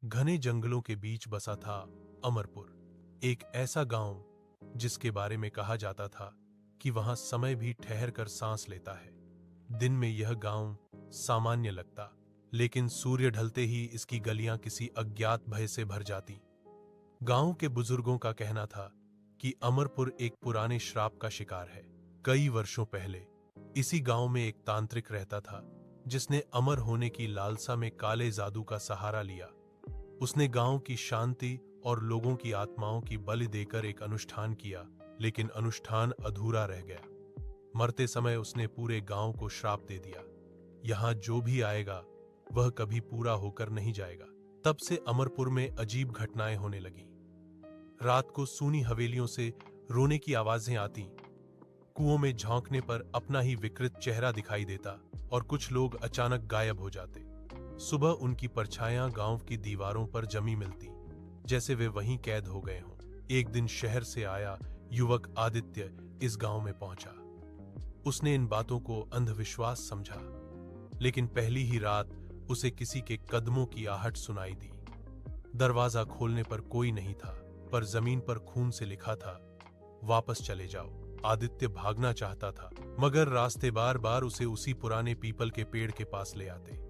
घने जंगलों के बीच बसा था अमरपुर, एक ऐसा गांव जिसके बारे में कहा जाता था कि वहां समय भी ठहर कर सांस लेता है। दिन में यह गांव सामान्य लगता, लेकिन सूर्य ढलते ही इसकी गलियां किसी अज्ञात भय से भर जाती। गांव के बुजुर्गों का कहना था कि अमरपुर एक पुराने श्राप का शिकार है। कई वर्षों पहले इसी गांव में एक तांत्रिक रहता था जिसने अमर होने की लालसा में काले जादू का सहारा लिया। उसने गांव की शांति और लोगों की आत्माओं की बलि देकर एक अनुष्ठान किया, लेकिन अनुष्ठान अधूरा रह गया। मरते समय उसने पूरे गांव को श्राप दे दिया, यहां जो भी आएगा वह कभी पूरा होकर नहीं जाएगा। तब से अमरपुर में अजीब घटनाएं होने लगीं। रात को सूनी हवेलियों से रोने की आवाजें आती, कुओं में झांकने पर अपना ही विकृत चेहरा दिखाई देता और कुछ लोग अचानक गायब हो जाते। सुबह उनकी परछाइयां गांव की दीवारों पर जमी मिलती, जैसे वे वहीं कैद हो गए हों। एक दिन शहर से आया युवक आदित्य इस गांव में पहुंचा। उसने इन बातों को अंधविश्वास समझा, लेकिन पहली ही रात उसे किसी के कदमों की आहट सुनाई दी। दरवाजा खोलने पर कोई नहीं था, पर जमीन पर खून से लिखा था, वापस चले जाओ। आदित्य भागना चाहता था, मगर रास्ते बार बार उसे उसी पुराने पीपल के पेड़ के पास ले आते।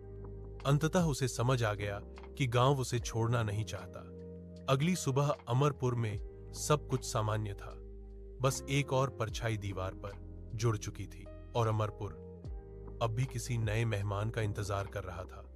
अंततः उसे समझ आ गया कि गांव उसे छोड़ना नहीं चाहता। अगली सुबह अमरपुर में सब कुछ सामान्य था, बस एक और परछाई दीवार पर जुड़ चुकी थी और अमरपुर अब भी किसी नए मेहमान का इंतजार कर रहा था।